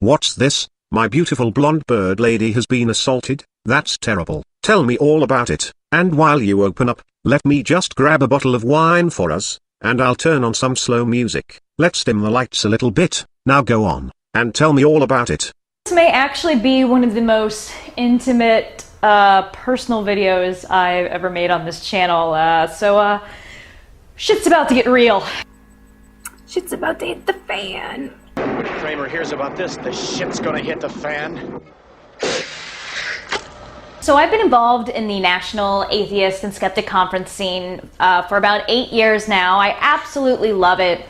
What's this? My beautiful blonde bird lady has been assaulted? That's terrible. Tell me all about it, and while you open up, let me just grab a bottle of wine for us, and I'll turn on some slow music. Let's dim the lights a little bit. Now go on, and tell me all about it. This may actually be one of the most intimate, personal videos I've ever made on this channel, so shit's about to get real. Shit's about to hit the fan. When Kramer hears about this, the shit's gonna hit the fan. So I've been involved in the National Atheist and Skeptic Conference scene for about 8 years now. I absolutely love it.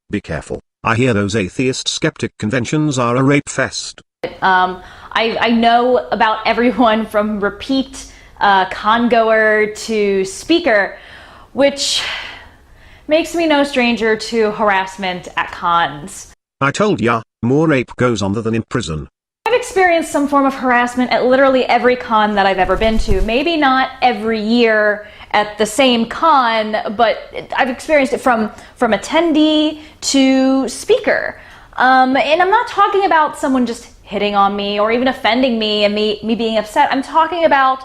Be careful. I hear those atheist skeptic conventions are a rape fest. I know about everyone from repeat congoer to speaker, which makes me no stranger to harassment at cons. I told ya, more rape goes on than in prison. I've experienced some form of harassment at literally every con that I've ever been to. Maybe not every year at the same con, but I've experienced it from attendee to speaker. And I'm not talking about someone just hitting on me or even offending me and me being upset. I'm talking about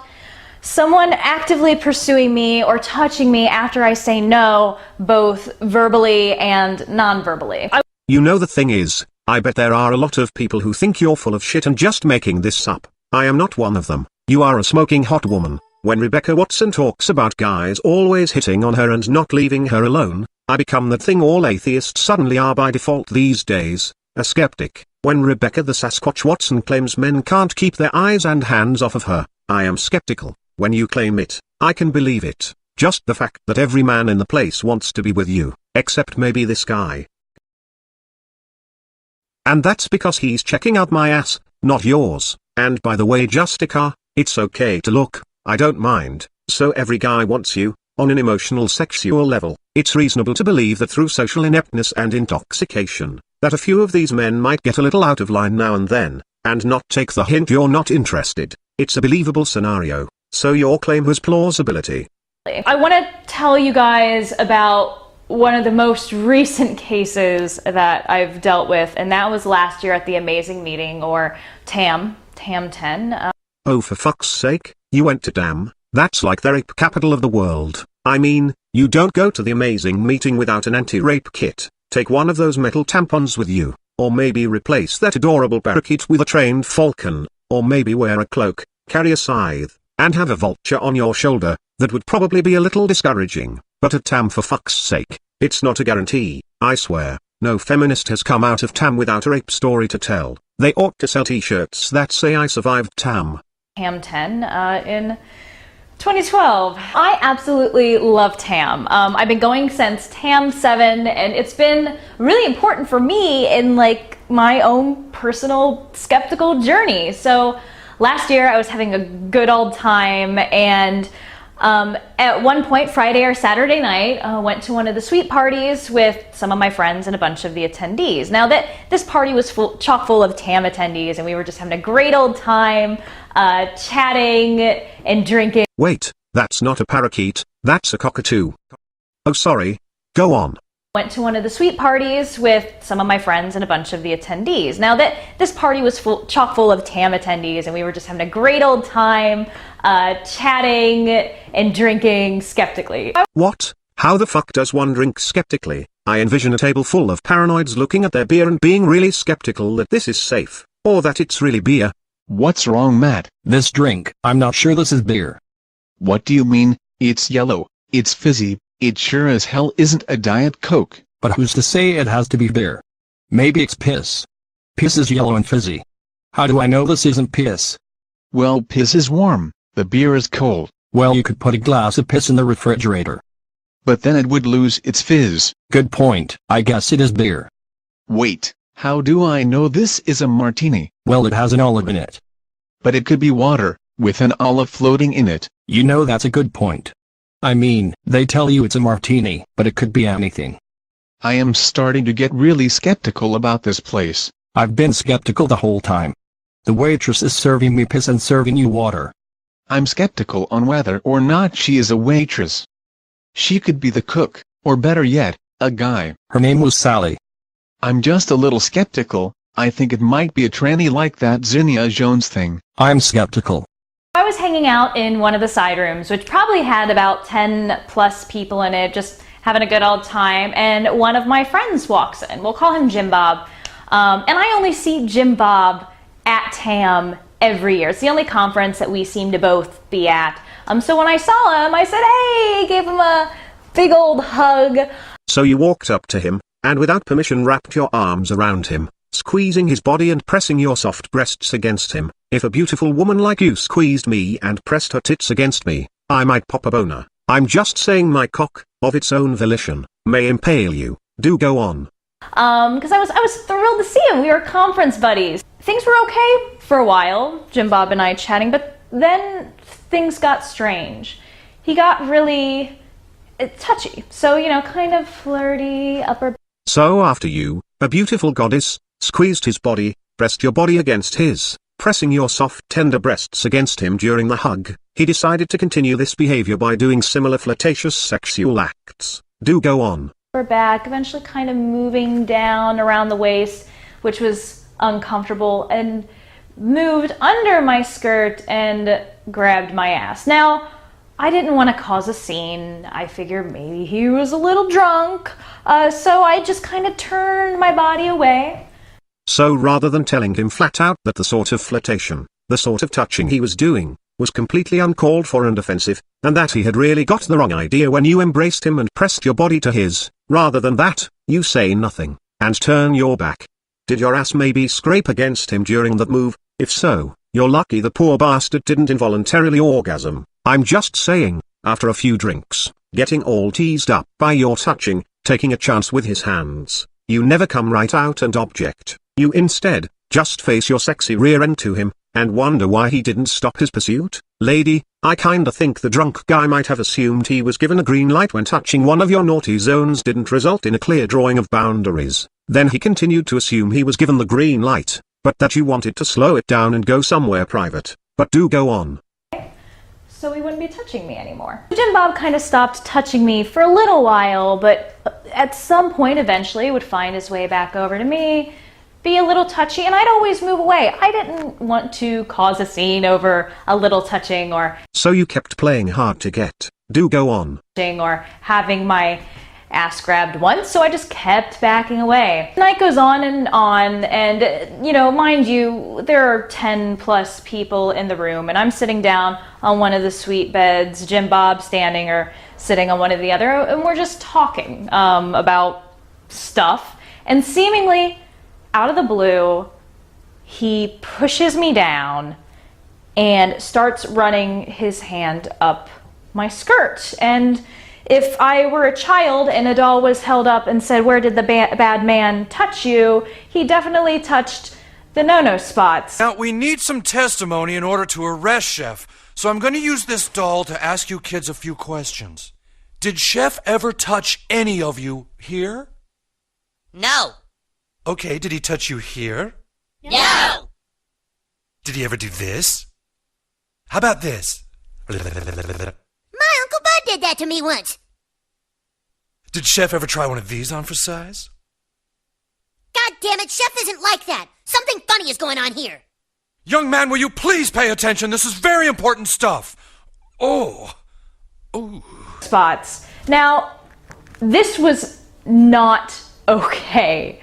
someone actively pursuing me or touching me after I say no, both verbally and non-verbally. You know, the thing is, I bet there are a lot of people who think you're full of shit and just making this up. I am not one of them. You are a smoking hot woman. When Rebecca Watson talks about guys always hitting on her and not leaving her alone, I become that thing all atheists suddenly are by default these days, a skeptic. When Rebecca the Sasquatch Watson claims men can't keep their eyes and hands off of her, I am skeptical. When you claim it, I can believe it. Just the fact that every man in the place wants to be with you, except maybe this guy. And that's because he's checking out my ass, not yours. And by the way, Justica, it's okay to look, I don't mind. So every guy wants you, on an emotional sexual level. It's reasonable to believe that through social ineptness and intoxication, that a few of these men might get a little out of line now and then, and not take the hint you're not interested. It's a believable scenario, so your claim has plausibility. I want to tell you guys about one of the most recent cases that I've dealt with, and that was last year at the Amazing Meeting, or TAM 10. Oh, for fuck's sake, you went to TAM? That's like the rape capital of the world. I mean, you don't go to the Amazing Meeting without an anti-rape kit. Take one of those metal tampons with you, or maybe replace that adorable parakeet with a trained falcon, or maybe wear a cloak, carry a scythe, and have a vulture on your shoulder. That would probably be a little discouraging, but at TAM, for fuck's sake, it's not a guarantee. I swear, no feminist has come out of TAM without a rape story to tell. They ought to sell t-shirts that say I survived TAM. TAM 10 in 2012. I absolutely love TAM. I've been going since TAM 7, and it's been really important for me in like my own personal skeptical journey. So last year I was having a good old time, and at one point, Friday or Saturday night, went to one of the suite parties with some of my friends and a bunch of the attendees. Now, this party was chock full of TAM attendees, and we were just having a great old time, chatting and drinking. Wait, that's not a parakeet, that's a cockatoo. Oh, sorry. Go on. Went to one of the suite parties with some of my friends and a bunch of the attendees. Now, this party was chock full of TAM attendees, and we were just having a great old time, chatting and drinking skeptically. What? How the fuck does one drink skeptically? I envision a table full of paranoids looking at their beer and being really skeptical that this is safe, or that it's really beer. What's wrong, Matt? This drink, I'm not sure this is beer. What do you mean? It's yellow, it's fizzy, it sure as hell isn't a Diet Coke. But who's to say it has to be beer? Maybe it's piss. Piss is yellow and fizzy. How do I know this isn't piss? Well, piss is warm, the beer is cold. Well, you could put a glass of piss in the refrigerator. But then it would lose its fizz. Good point, I guess it is beer. Wait, how do I know this is a martini? Well, it has an olive in it. But it could be water, with an olive floating in it. You know, that's a good point. I mean, they tell you it's a martini, but it could be anything. I am starting to get really skeptical about this place. I've been skeptical the whole time. The waitress is serving me piss and serving you water. I'm skeptical on whether or not she is a waitress. She could be the cook, or better yet, a guy. Her name was Sally. I'm just a little skeptical, I think it might be a tranny like that Zinnia Jones thing. I'm skeptical. I was hanging out in one of the side rooms, which probably had about 10 plus people in it, just having a good old time, and one of my friends walks in. We'll call him Jim Bob. And I only see Jim Bob at TAM every year. It's the only conference that we seem to both be at. So when I saw him, I said, hey, gave him a big old hug. So you walked up to him, and without permission wrapped your arms around him, squeezing his body and pressing your soft breasts against him. If a beautiful woman like you squeezed me and pressed her tits against me, I might pop a boner. I'm just saying my cock, of its own volition, may impale you. Do go on. Because I was thrilled to see him. We were conference buddies. Things were okay for a while, Jim Bob and I chatting, but then things got strange. He got really touchy. So, kind of flirty, upper. So after you, a beautiful goddess, squeezed his body, pressed your body against his, pressing your soft tender breasts against him during the hug, he decided to continue this behavior by doing similar flirtatious sexual acts. Do go on. Back, eventually kind of moving down around the waist, which was uncomfortable, and moved under my skirt and grabbed my ass. Now, I didn't want to cause a scene. I figured maybe he was a little drunk, so I just kind of turned my body away. So rather than telling him flat out that the sort of flirtation, the sort of touching he was doing, was completely uncalled for and offensive, and that he had really got the wrong idea when you embraced him and pressed your body to his, rather than that, you say nothing, and turn your back. Did your ass maybe scrape against him during that move? If so, you're lucky the poor bastard didn't involuntarily orgasm. I'm just saying, after a few drinks, getting all teased up by your touching, taking a chance with his hands, you never come right out and object. You instead, just face your sexy rear end to him, and wonder why he didn't stop his pursuit. Lady, I kinda think the drunk guy might have assumed he was given a green light when touching one of your naughty zones didn't result in a clear drawing of boundaries. Then he continued to assume he was given the green light, but that you wanted to slow it down and go somewhere private. But do go on. So he wouldn't be touching me anymore. Jim Bob kind of stopped touching me for a little while, but at some point eventually would find his way back over to me, be a little touchy, and I'd always move away. I didn't want to cause a scene over a little touching or... So you kept playing hard to get. Do go on. ...or having my ass grabbed once, so I just kept backing away. The night goes on, and mind you, there are 10 plus people in the room, and I'm sitting down on one of the suite beds, Jim Bob standing or sitting on one of the other, and we're just talking about stuff, and seemingly out of the blue, he pushes me down and starts running his hand up my skirt. And if I were a child and a doll was held up and said, where did the bad man touch you? He definitely touched the no-no spots. Now, we need some testimony in order to arrest Chef, so I'm going to use this doll to ask you kids a few questions. Did Chef ever touch any of you here? No. Okay, did he touch you here? No. Did he ever do this? How about this? My Uncle Bud did that to me once. Did Chef ever try one of these on for size? God damn it, Chef isn't like that. Something funny is going on here. Young man, will you please pay attention? This is very important stuff. Oh. Ooh. Spots. Now, this was not okay.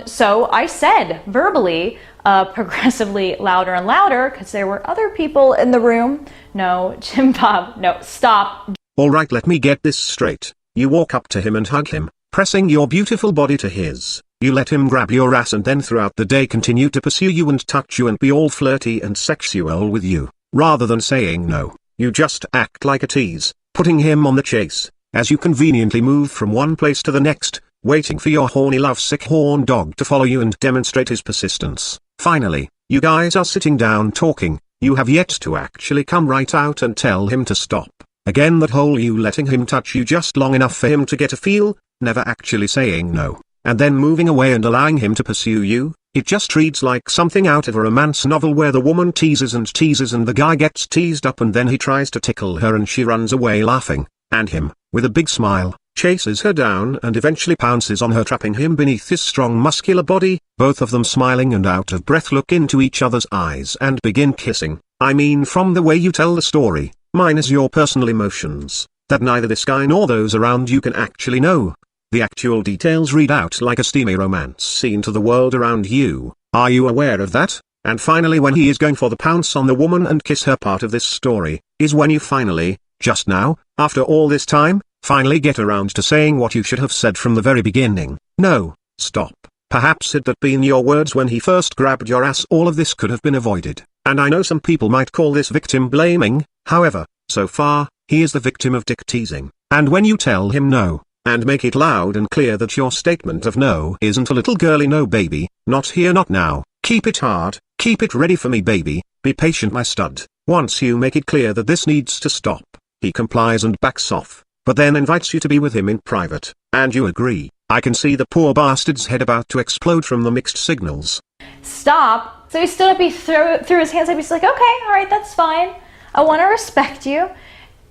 So I said verbally, progressively louder and louder, because there were other people in the room. No, Jim Bob, no, stop. Alright, let me get this straight. You walk up to him and hug him, pressing your beautiful body to his. You let him grab your ass and then throughout the day continue to pursue you and touch you and be all flirty and sexual with you. Rather than saying no, you just act like a tease, putting him on the chase, as you conveniently move from one place to the next, waiting for your horny lovesick horn dog to follow you and demonstrate his persistence. Finally, you guys are sitting down talking, you have yet to actually come right out and tell him to stop. Again, that whole you letting him touch you just long enough for him to get a feel, never actually saying no, and then moving away and allowing him to pursue you, it just reads like something out of a romance novel where the woman teases and the guy gets teased up and then he tries to tickle her and she runs away laughing, and him, with a big smile, chases her down and eventually pounces on her, trapping him beneath his strong muscular body. Both of them, smiling and out of breath, look into each other's eyes and begin kissing. I mean, from the way you tell the story, minus your personal emotions, that neither this guy nor those around you can actually know. The actual details read out like a steamy romance scene to the world around you. Are you aware of that? And finally, when he is going for the pounce on the woman and kiss her, part of this story is when you finally, just now, after all this time, finally get around to saying what you should have said from the very beginning. No, stop. Perhaps had that been your words when he first grabbed your ass, all of this could have been avoided. And I know some people might call this victim blaming. However, so far, he is the victim of dick teasing. And when you tell him no, and make it loud and clear that your statement of no isn't a little girly no baby, not here not now, keep it hard, keep it ready for me baby, be patient my stud. Once you make it clear that this needs to stop, he complies and backs off, but then invites you to be with him in private, and you agree. I can see the poor bastard's head about to explode from the mixed signals. Stop. So he stood up, he threw his hands up, he's like, okay, all right, that's fine. I want to respect you.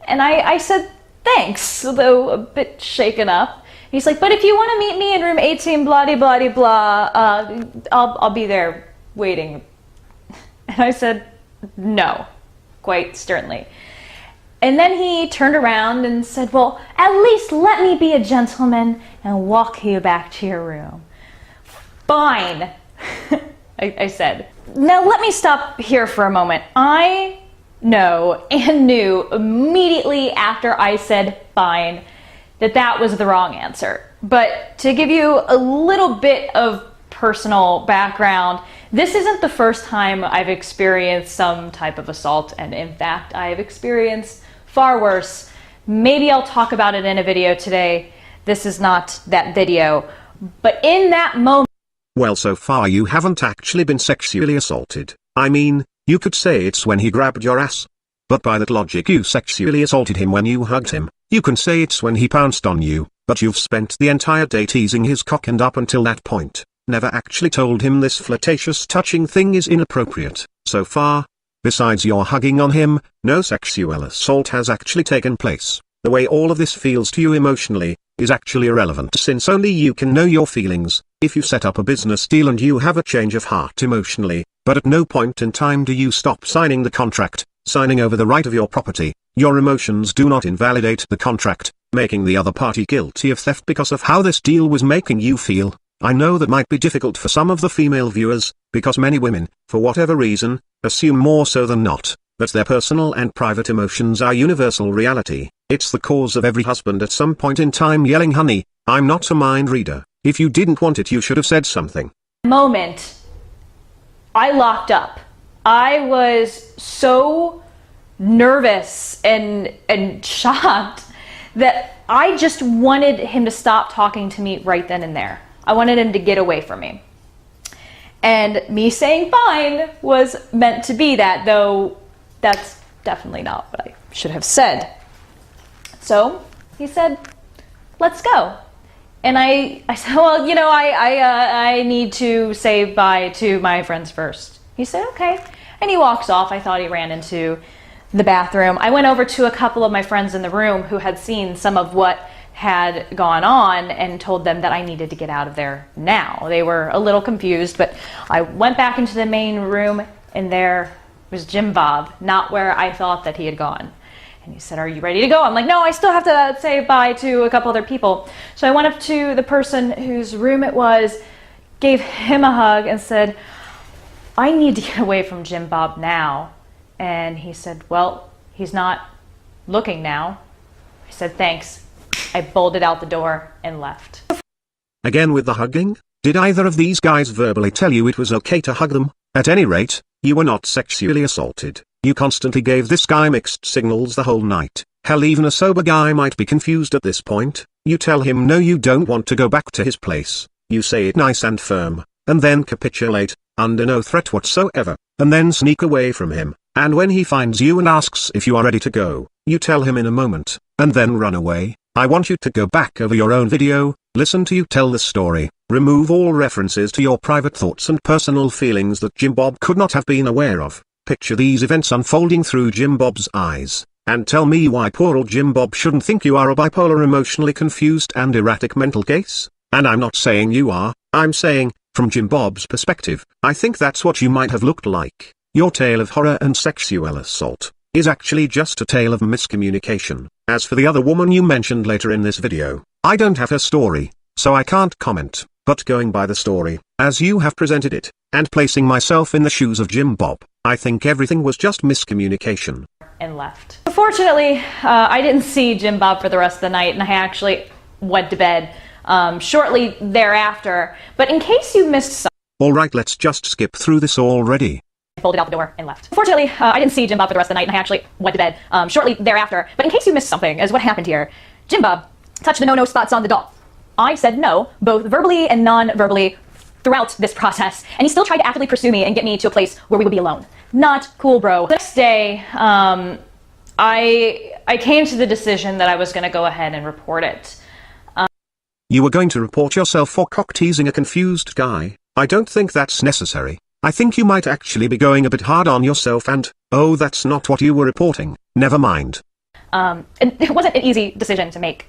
And I said, thanks, though a bit shaken up. He's like, but if you want to meet me in room 18, blah, blah, blah, I'll be there waiting. And I said, no, quite sternly. And then he turned around and said, well, at least let me be a gentleman and walk you back to your room. Fine, I said. Now let me stop here for a moment. I know and knew immediately after I said fine that that was the wrong answer. But to give you a little bit of personal background, this isn't the first time I've experienced some type of assault, and in fact, I have experienced far worse. Maybe I'll talk about it in a video today. This is not that video. But in that moment... Well, so far you haven't actually been sexually assaulted. I mean, you could say it's when he grabbed your ass. But by that logic, you sexually assaulted him when you hugged him. You can say it's when he pounced on you, but you've spent the entire day teasing his cock, and up until that point, never actually told him this flirtatious touching thing is inappropriate. So far, besides your hugging on him, no sexual assault has actually taken place. The way all of this feels to you emotionally is actually irrelevant, since only you can know your feelings. If you set up a business deal and you have a change of heart emotionally, but at no point in time do you stop signing the contract, signing over the right of your property, your emotions do not invalidate the contract, making the other party guilty of theft because of how this deal was making you feel. I know that might be difficult for some of the female viewers, because many women, for whatever reason, assume more so than not, that their personal and private emotions are universal reality. It's the cause of every husband at some point in time yelling, honey, I'm not a mind reader. If you didn't want it, you should have said something. Moment, I locked up. I was so nervous and shocked that I just wanted him to stop talking to me right then and there. I wanted him to get away from me. And me saying fine was meant to be that, though that's definitely not what I should have said. So he said, let's go. And I said, well, you know, I need to say bye to my friends first. He said, okay. And he walks off. I thought he ran into the bathroom. I went over to a couple of my friends in the room who had seen some of what had gone on and told them that I needed to get out of there now. They were a little confused, but I went back into the main room, and there was Jim Bob, not where I thought that he had gone. And he said, are you ready to go? I'm like, no, I still have to say bye to a couple other people. So I went up to the person whose room it was, gave him a hug, and said, I need to get away from Jim Bob now. And he said, well, he's not looking now. I said, thanks. I bolted out the door and left. Again with the hugging? Did either of these guys verbally tell you it was okay to hug them? At any rate, you were not sexually assaulted. You constantly gave this guy mixed signals the whole night. Hell, even a sober guy might be confused at this point. You tell him no, you don't want to go back to his place. You say it nice and firm, and then capitulate, under no threat whatsoever, and then sneak away from him. And when he finds you and asks if you are ready to go, you tell him in a moment, and then run away. I want you to go back over your own video, listen to you tell the story, remove all references to your private thoughts and personal feelings that Jim Bob could not have been aware of. Picture these events unfolding through Jim Bob's eyes, and tell me why poor old Jim Bob shouldn't think you are a bipolar, emotionally confused and erratic mental case? And I'm not saying you are, I'm saying, from Jim Bob's perspective, I think that's what you might have looked like. Your tale of horror and sexual assault is actually just a tale of miscommunication. As for the other woman you mentioned later in this video, I don't have her story, so I can't comment, but going by the story, as you have presented it, and placing myself in the shoes of Jim Bob, I think everything was just miscommunication. And left. Fortunately, I didn't see Jim Bob for the rest of the night, and I actually went to bed shortly thereafter. But in case you missed something, Alright, let's just skip through this already. folded out the door and left. Fortunately, I didn't see Jim Bob for the rest of the night, and I actually went to bed shortly thereafter. But in case you missed something, as what happened here, Jim Bob touched the no-no spots on the doll. I said no, both verbally and non-verbally, throughout this process, and he still tried to actively pursue me and get me to a place where we would be alone. Not cool, bro. The next day, I came to the decision that I was going to go ahead and report it. You were going to report yourself for cock-teasing a confused guy? I don't think that's necessary. I think you might actually be going a bit hard on yourself and, oh, that's not what you were reporting. Never mind. And it wasn't an easy decision to make.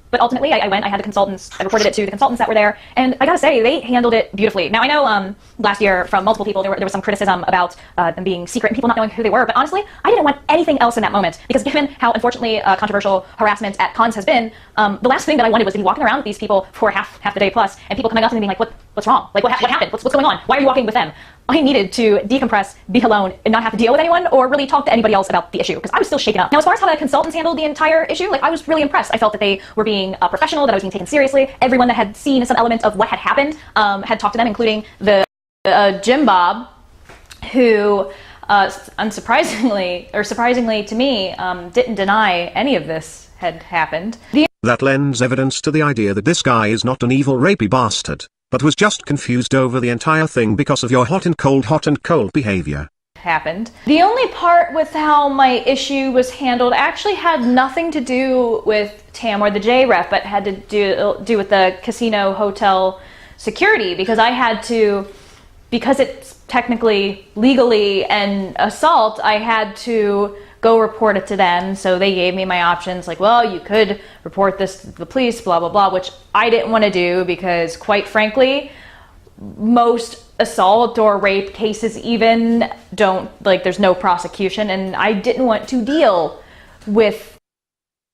But ultimately, I went, I had the consultants, I reported it to the consultants that were there, and I gotta say, they handled it beautifully. Now, I know last year from multiple people, there was some criticism about them being secret and people not knowing who they were, but honestly, I didn't want anything else in that moment, because given how unfortunately controversial harassment at cons has been, the last thing that I wanted was to be walking around with these people for half the day plus, and people coming up to me being like, what's wrong? Like, what happened? What's going on? Why are you walking with them? I needed to decompress, be alone, and not have to deal with anyone or really talk to anybody else about the issue, because I was still shaken up. Now, as far as how the consultants handled the entire issue, like, I was really impressed. I felt that they were being professional, that I was being taken seriously. Everyone that had seen some element of what had happened had talked to them, including the Jim Bob, who, surprisingly to me, didn't deny any of this had happened. That lends evidence to the idea that this guy is not an evil rapey bastard, but was just confused over the entire thing because of your hot and cold behavior. Happened. The only part with how my issue was handled actually had nothing to do with TAM or the JREF, but had to do with the casino hotel security, because I had to, because it's technically legally an assault, I had to go report it to them. So they gave me my options, like, well, you could report this to the police, blah, blah, blah, which I didn't want to do because, quite frankly, most assault or rape cases even don't, like, there's no prosecution, and I didn't want to deal with.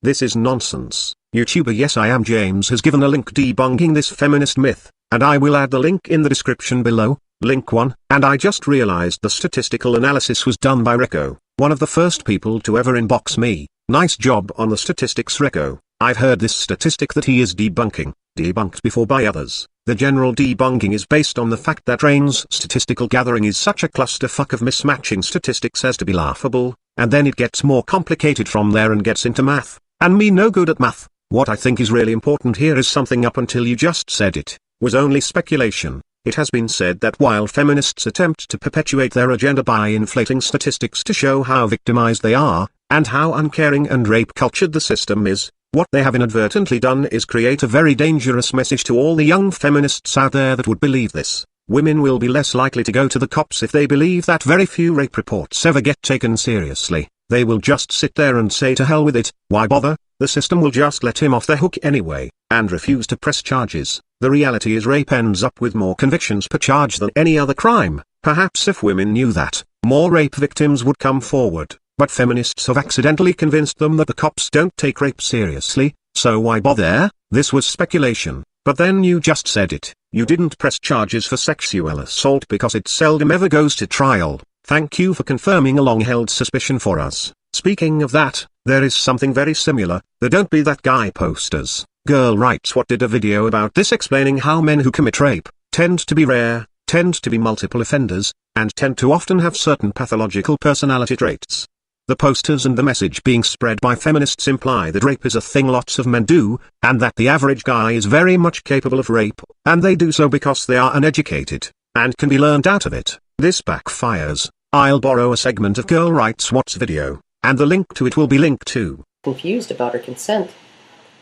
This is nonsense. YouTuber Yes I Am James has given a link debunking this feminist myth, and I will add the link in the description below, link 1, and I just realized the statistical analysis was done by Rico, one of the first people to ever inbox me. Nice job on the statistics, Rico. I've heard this statistic that he is debunked before by others. The general debunking is based on the fact that Rain's statistical gathering is such a clusterfuck of mismatching statistics as to be laughable, and then it gets more complicated from there and gets into math, and me no good at math. What I think is really important here is something up until you just said it was only speculation. It has been said that while feminists attempt to perpetuate their agenda by inflating statistics to show how victimized they are, and how uncaring and rape-cultured the system is, what they have inadvertently done is create a very dangerous message to all the young feminists out there that would believe this. Women will be less likely to go to the cops if they believe that very few rape reports ever get taken seriously. They will just sit there and say to hell with it, why bother? The system will just let him off the hook anyway, and refuse to press charges. The reality is rape ends up with more convictions per charge than any other crime. Perhaps if women knew that, more rape victims would come forward, but feminists have accidentally convinced them that the cops don't take rape seriously, so why bother? This was speculation, but then you just said it. You didn't press charges for sexual assault because it seldom ever goes to trial. Thank you for confirming a long-held suspicion for us. Speaking of that, there is something very similar. The Don't Be That Guy posters. Girl Writes What did a video about this explaining how men who commit rape tend to be rare, tend to be multiple offenders, and tend to often have certain pathological personality traits. The posters and the message being spread by feminists imply that rape is a thing lots of men do, and that the average guy is very much capable of rape, and they do so because they are uneducated, and can be learned out of it. This backfires. I'll borrow a segment of Girl Writes What's video, and the link to it will be linked too. Confused about her consent.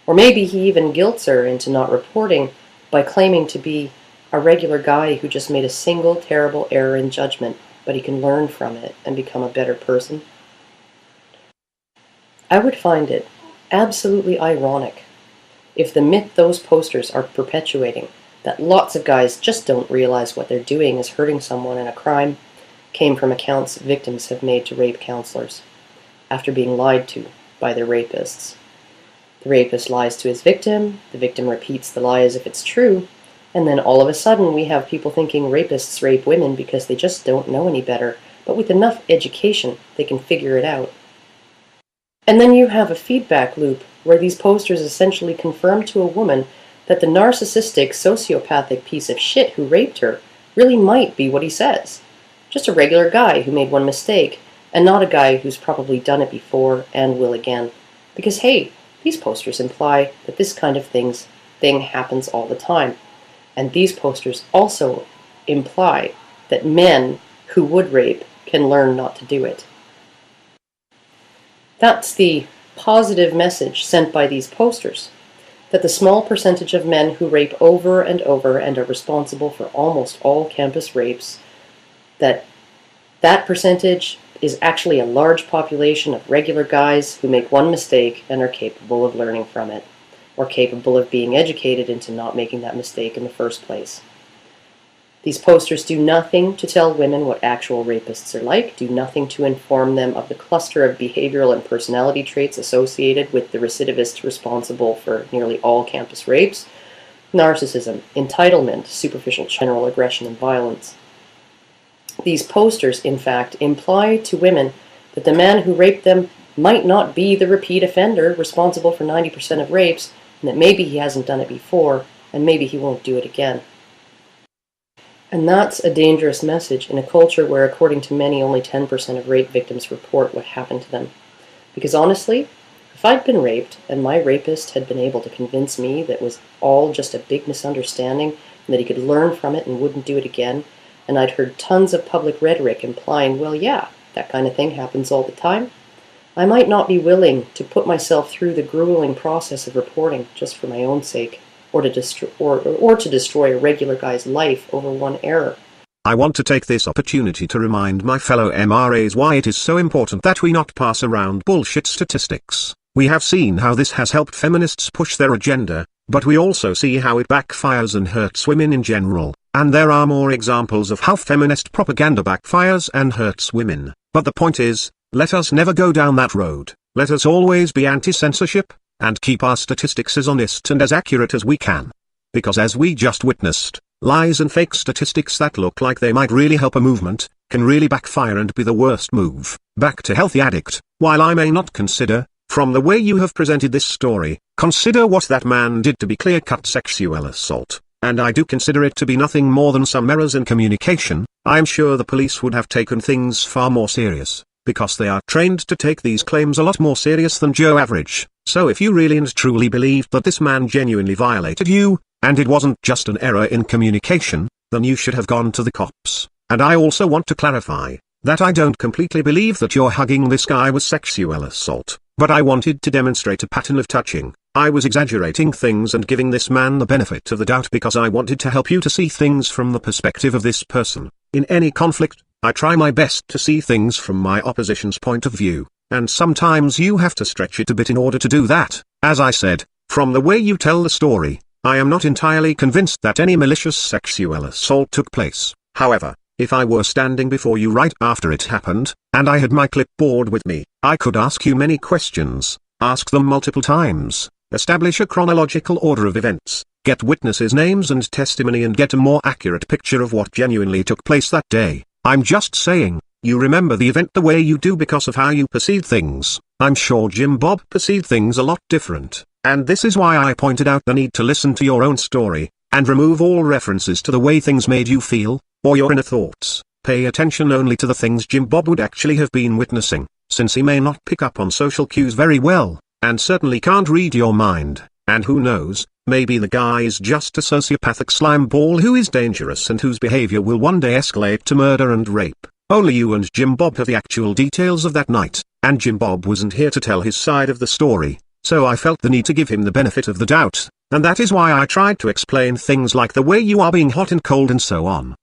Or maybe he even guilts her into not reporting by claiming to be a regular guy who just made a single terrible error in judgment, but he can learn from it and become a better person. I would find it absolutely ironic if the myth those posters are perpetuating, that lots of guys just don't realize what they're doing is hurting someone in a crime, came from accounts victims have made to rape counselors after being lied to by their rapists. The rapist lies to his victim, the victim repeats the lie as if it's true, and then all of a sudden we have people thinking rapists rape women because they just don't know any better, but with enough education they can figure it out. And then you have a feedback loop where these posters essentially confirm to a woman that the narcissistic, sociopathic piece of shit who raped her really might be what he says. Just a regular guy who made one mistake, and not a guy who's probably done it before and will again. Because hey, these posters imply that this kind of thing happens all the time. And these posters also imply that men who would rape can learn not to do it. That's the positive message sent by these posters, that the small percentage of men who rape over and over and are responsible for almost all campus rapes, that percentage is actually a large population of regular guys who make one mistake and are capable of learning from it, or capable of being educated into not making that mistake in the first place. These posters do nothing to tell women what actual rapists are like, do nothing to inform them of the cluster of behavioral and personality traits associated with the recidivist responsible for nearly all campus rapes: narcissism, entitlement, superficial general aggression and violence. These posters, in fact, imply to women that the man who raped them might not be the repeat offender responsible for 90% of rapes, and that maybe he hasn't done it before, and maybe he won't do it again. And that's a dangerous message in a culture where, according to many, only 10% of rape victims report what happened to them. Because honestly, if I'd been raped and my rapist had been able to convince me that it was all just a big misunderstanding and that he could learn from it and wouldn't do it again, and I'd heard tons of public rhetoric implying, well, yeah, that kind of thing happens all the time, I might not be willing to put myself through the grueling process of reporting just for my own sake, or to destroy a regular guy's life over one error. I want to take this opportunity to remind my fellow MRAs why it is so important that we not pass around bullshit statistics. We have seen how this has helped feminists push their agenda, but we also see how it backfires and hurts women in general, and there are more examples of how feminist propaganda backfires and hurts women. But the point is, let us never go down that road. Let us always be anti-censorship, and keep our statistics as honest and as accurate as we can. Because as we just witnessed, lies and fake statistics that look like they might really help a movement, can really backfire and be the worst move. Back to Healthy Addict. While I may not consider, from the way you have presented this story, consider what that man did to be clear-cut sexual assault, and I do consider it to be nothing more than some errors in communication, I'm sure the police would have taken things far more serious, because they are trained to take these claims a lot more serious than Joe average. So if you really and truly believed that this man genuinely violated you, and it wasn't just an error in communication, then you should have gone to the cops. And I also want to clarify that I don't completely believe that your hugging this guy was sexual assault, but I wanted to demonstrate a pattern of touching. I was exaggerating things and giving this man the benefit of the doubt because I wanted to help you to see things from the perspective of this person. In any conflict, I try my best to see things from my opposition's point of view, and sometimes you have to stretch it a bit in order to do that. As I said, from the way you tell the story, I am not entirely convinced that any malicious sexual assault took place. However, if I were standing before you right after it happened, and I had my clipboard with me, I could ask you many questions, ask them multiple times, establish a chronological order of events, get witnesses' names and testimony and get a more accurate picture of what genuinely took place that day. I'm just saying, you remember the event the way you do because of how you perceive things. I'm sure Jim Bob perceived things a lot different, and this is why I pointed out the need to listen to your own story, and remove all references to the way things made you feel, or your inner thoughts. Pay attention only to the things Jim Bob would actually have been witnessing, since he may not pick up on social cues very well, and certainly can't read your mind, and who knows, maybe the guy is just a sociopathic slime ball who is dangerous and whose behavior will one day escalate to murder and rape. Only you and Jim Bob have the actual details of that night, and Jim Bob wasn't here to tell his side of the story, so I felt the need to give him the benefit of the doubt, and that is why I tried to explain things like the way you are being hot and cold and so on.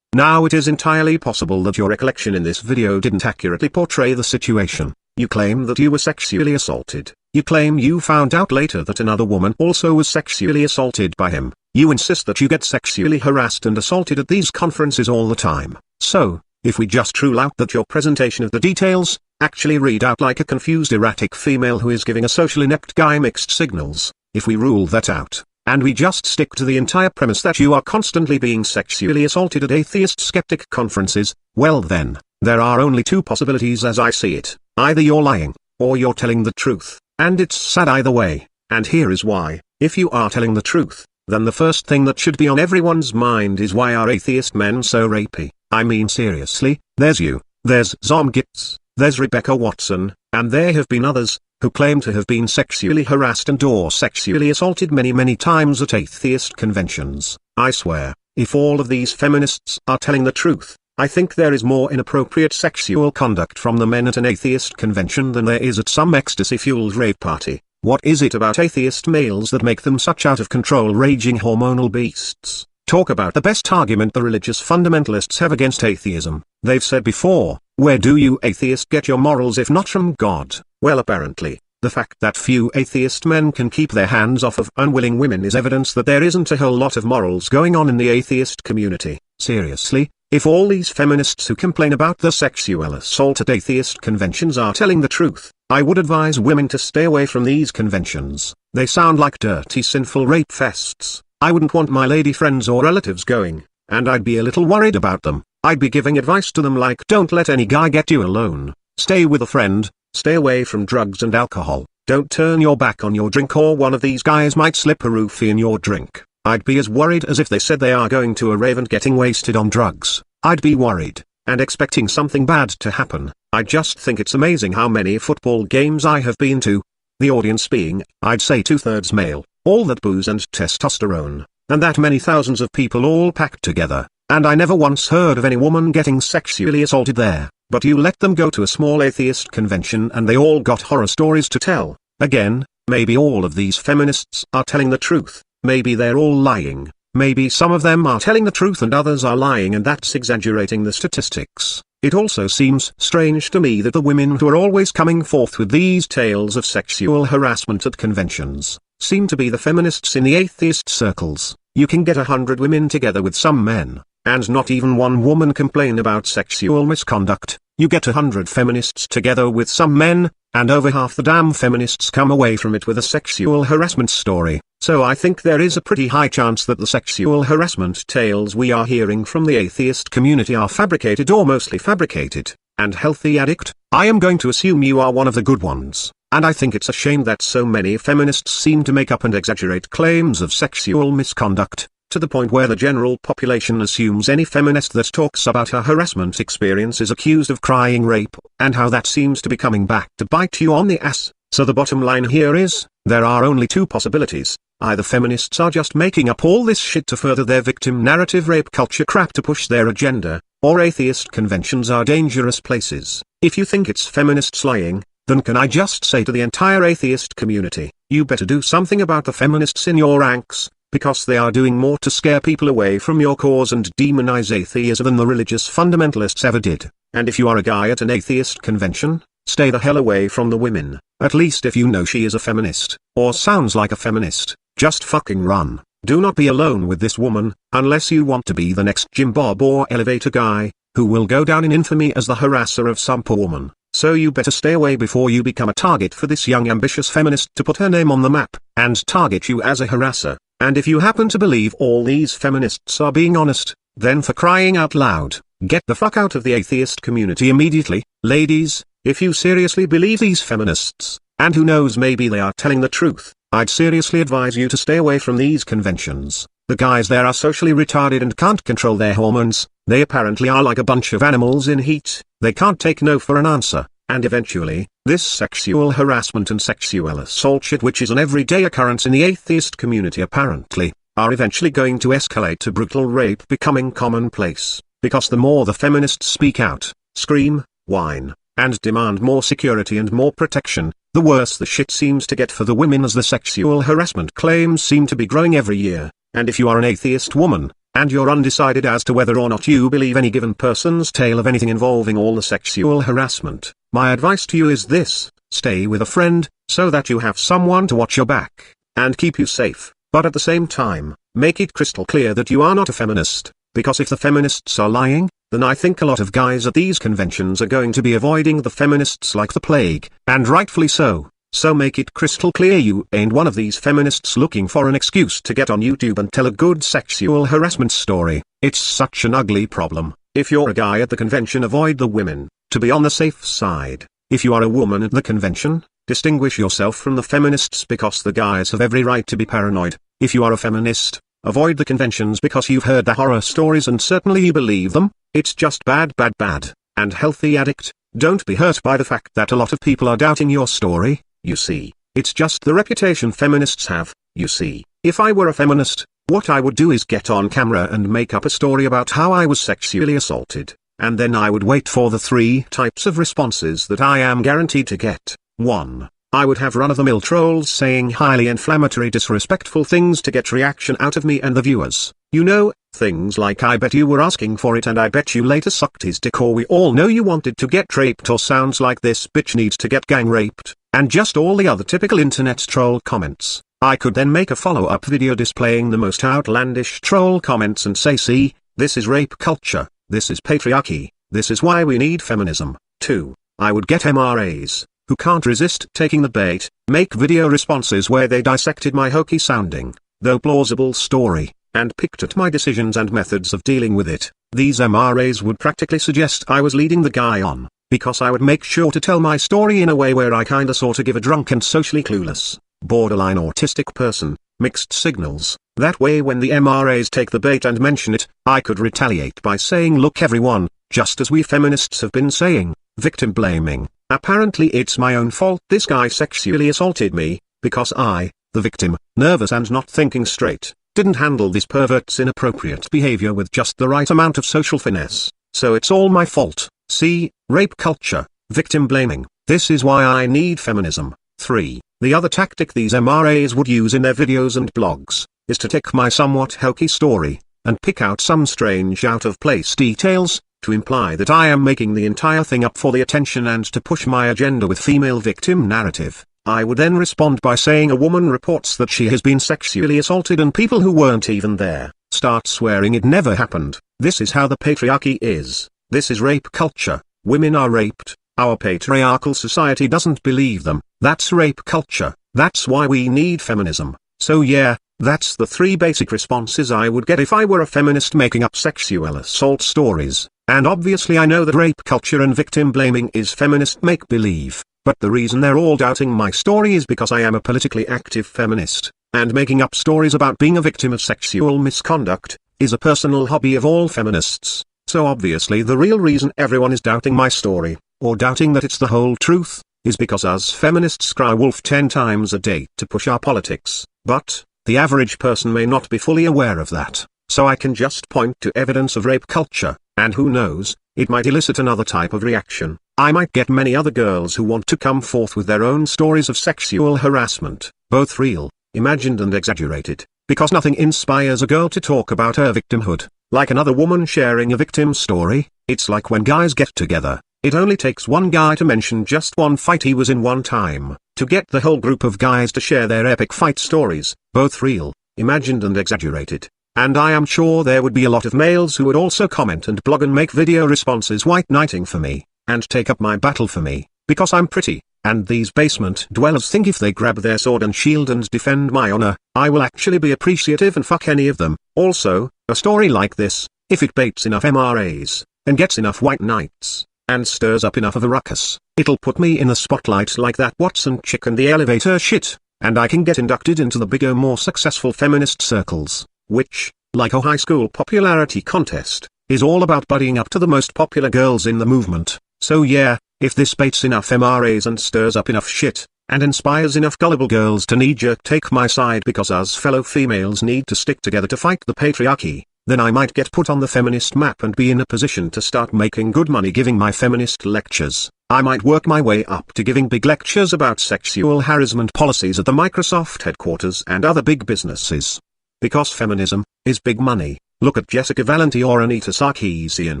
Now it is entirely possible that your recollection in this video didn't accurately portray the situation. You claim that you were sexually assaulted. You claim you found out later that another woman also was sexually assaulted by him. You insist that you get sexually harassed and assaulted at these conferences all the time. So, if we just rule out that your presentation of the details actually read out like a confused erratic female who is giving a socially inept guy mixed signals, if we rule that out, and we just stick to the entire premise that you are constantly being sexually assaulted at atheist skeptic conferences, well then, there are only two possibilities as I see it. Either you're lying, or you're telling the truth, and it's sad either way, and here is why. If you are telling the truth, then the first thing that should be on everyone's mind is why are atheist men so rapey? I mean seriously, there's you, there's Zom Gitz, there's Rebecca Watson, and there have been others, who claim to have been sexually harassed and or sexually assaulted many times at atheist conventions. I swear, if all of these feminists are telling the truth, I think there is more inappropriate sexual conduct from the men at an atheist convention than there is at some ecstasy-fueled rave party. What is it about atheist males that make them such out-of-control raging hormonal beasts? Talk about the best argument the religious fundamentalists have against atheism. They've said before, where do you atheists get your morals if not from God? Well, apparently, the fact that few atheist men can keep their hands off of unwilling women is evidence that there isn't a whole lot of morals going on in the atheist community. Seriously, if all these feminists who complain about the sexual assault at atheist conventions are telling the truth, I would advise women to stay away from these conventions. They sound like dirty sinful rape fests. I wouldn't want my lady friends or relatives going, and I'd be a little worried about them. I'd be giving advice to them like don't let any guy get you alone. Stay with a friend, stay away from drugs and alcohol, don't turn your back on your drink or one of these guys might slip a roofie in your drink. I'd be as worried as if they said they are going to a rave and getting wasted on drugs. I'd be worried, and expecting something bad to happen. I just think it's amazing how many football games I have been to. The audience being, I'd say 2/3 male, all that booze and testosterone, and that many thousands of people all packed together, and I never once heard of any woman getting sexually assaulted there, but you let them go to a small atheist convention and they all got horror stories to tell. Again, maybe all of these feminists are telling the truth, maybe they're all lying, maybe some of them are telling the truth and others are lying and that's exaggerating the statistics. It also seems strange to me that the women who are always coming forth with these tales of sexual harassment at conventions seem to be the feminists in the atheist circles. You can get 100 women together with some men, and not even one woman complain about sexual misconduct. You get 100 feminists together with some men, and over half the damn feminists come away from it with a sexual harassment story. So I think there is a pretty high chance that the sexual harassment tales we are hearing from the atheist community are fabricated or mostly fabricated. And Healthy Addict, I am going to assume you are one of the good ones. And I think it's a shame that so many feminists seem to make up and exaggerate claims of sexual misconduct, to the point where the general population assumes any feminist that talks about her harassment experience is accused of crying rape, and how that seems to be coming back to bite you on the ass. So the bottom line here is, there are only two possibilities. Either feminists are just making up all this shit to further their victim narrative rape culture crap to push their agenda, or atheist conventions are dangerous places. If you think it's feminists lying, then can I just say to the entire atheist community, you better do something about the feminists in your ranks, because they are doing more to scare people away from your cause and demonize atheism than the religious fundamentalists ever did. And if you are a guy at an atheist convention, stay the hell away from the women, at least if you know she is a feminist, or sounds like a feminist, just fucking run. Do not be alone with this woman, unless you want to be the next Jim Bob or elevator guy, who will go down in infamy as the harasser of some poor woman. So you better stay away before you become a target for this young ambitious feminist to put her name on the map, and target you as a harasser. And if you happen to believe all these feminists are being honest, then for crying out loud, get the fuck out of the atheist community immediately. Ladies, if you seriously believe these feminists, and who knows maybe they are telling the truth, I'd seriously advise you to stay away from these conventions. The guys there are socially retarded and can't control their hormones. They apparently are like a bunch of animals in heat. They can't take no for an answer. And eventually, this sexual harassment and sexual assault shit, which is an everyday occurrence in the atheist community apparently, are eventually going to escalate to brutal rape becoming commonplace. Because the more the feminists speak out, scream, whine, and demand more security and more protection, the worse the shit seems to get for the women, as the sexual harassment claims seem to be growing every year. And if you are an atheist woman, and you're undecided as to whether or not you believe any given person's tale of anything involving all the sexual harassment, My advice to you is this: stay with a friend, so that you have someone to watch your back, and keep you safe, but at the same time, make it crystal clear that you are not a feminist, because if the feminists are lying, then I think a lot of guys at these conventions are going to be avoiding the feminists like the plague, and rightfully so. So make it crystal clear you ain't one of these feminists looking for an excuse to get on YouTube and tell a good sexual harassment story. It's such an ugly problem. If you're a guy at the convention, avoid the women, to be on the safe side. If you are a woman at the convention, distinguish yourself from the feminists because the guys have every right to be paranoid. If you are a feminist, avoid the conventions because you've heard the horror stories and certainly you believe them. It's just bad, bad, bad. And healthy addict, don't be hurt by the fact that a lot of people are doubting your story. You see, it's just the reputation feminists have. You see, if I were a feminist, what I would do is get on camera and make up a story about how I was sexually assaulted, and then I would wait for the 3 types of responses that I am guaranteed to get. 1. I would have run-of-the-mill trolls saying highly inflammatory, disrespectful things to get reaction out of me and the viewers. You know, things like "I bet you were asking for it" and "I bet you later sucked his dick," or "we all know you wanted to get raped," or "sounds like this bitch needs to get gang raped," and just all the other typical internet troll comments. I could then make a follow-up video displaying the most outlandish troll comments and say, "See, this is rape culture, this is patriarchy, this is why we need feminism." 2. I would get MRAs, who can't resist taking the bait, make video responses where they dissected my hokey sounding, though plausible story, and picked at my decisions and methods of dealing with it. These MRAs would practically suggest I was leading the guy on, because I would make sure to tell my story in a way where I kinda sorta give a drunk and socially clueless, borderline autistic person, mixed signals. That way when the MRAs take the bait and mention it, I could retaliate by saying, "Look everyone, just as we feminists have been saying, victim blaming. Apparently it's my own fault this guy sexually assaulted me, because I, the victim, nervous and not thinking straight, didn't handle this pervert's inappropriate behavior with just the right amount of social finesse. So it's all my fault." See, rape culture, victim blaming. This is why I need feminism. 3. The other tactic these MRAs would use in their videos and blogs, is to take my somewhat hokey story, and pick out some strange out-of-place details, to imply that I am making the entire thing up for the attention and to push my agenda with female victim narrative. I would then respond by saying a woman reports that she has been sexually assaulted and people who weren't even there, start swearing it never happened. This is how the patriarchy is. This is rape culture. Women are raped. Our patriarchal society doesn't believe them. That's rape culture. That's why we need feminism. So yeah, that's the 3 basic responses I would get if I were a feminist making up sexual assault stories. And obviously I know that rape culture and victim blaming is feminist make-believe, but the reason they're all doubting my story is because I am a politically active feminist, and making up stories about being a victim of sexual misconduct is a personal hobby of all feminists. So obviously the real reason everyone is doubting my story, or doubting that it's the whole truth, is because us feminists cry wolf 10 times a day to push our politics. But the average person may not be fully aware of that, so I can just point to evidence of rape culture, and who knows, it might elicit another type of reaction. I might get many other girls who want to come forth with their own stories of sexual harassment, both real, imagined and exaggerated, because nothing inspires a girl to talk about her victimhood like another woman sharing a victim story. It's like when guys get together, it only takes one guy to mention just one fight he was in one time, to get the whole group of guys to share their epic fight stories, both real, imagined and exaggerated. And I am sure there would be a lot of males who would also comment and blog and make video responses white knighting for me, and take up my battle for me, because I'm pretty, and these basement dwellers think if they grab their sword and shield and defend my honor, I will actually be appreciative and fuck any of them. Also, a story like this, if it baits enough MRAs, and gets enough white knights, and stirs up enough of a ruckus, it'll put me in the spotlight like that Watson chick and the elevator shit, and I can get inducted into the bigger, more successful feminist circles, which, like a high school popularity contest, is all about buddying up to the most popular girls in the movement. So yeah, if this baits enough MRAs and stirs up enough shit, and inspires enough gullible girls to knee-jerk take my side because us fellow females need to stick together to fight the patriarchy, then I might get put on the feminist map and be in a position to start making good money giving my feminist lectures. I might work my way up to giving big lectures about sexual harassment policies at the Microsoft headquarters and other big businesses. Because feminism is big money. Look at Jessica Valenti or Anita Sarkeesian.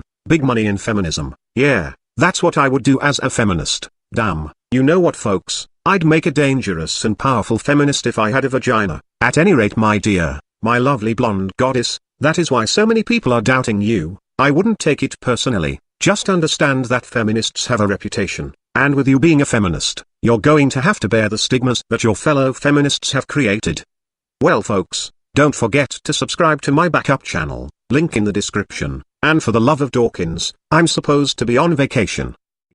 Big money in feminism. Yeah, That's what I would do as a feminist. Damn. You know what, folks? I'd make a dangerous and powerful feminist if I had a vagina. At any rate, my dear, my lovely blonde goddess, that is why so many people are doubting you. I wouldn't take it personally. Just understand that feminists have a reputation, and with you being a feminist, you're going to have to bear the stigmas that your fellow feminists have created. Well, folks, don't forget to subscribe to my backup channel, link in the description, and for the love of Dawkins, I'm supposed to be on vacation.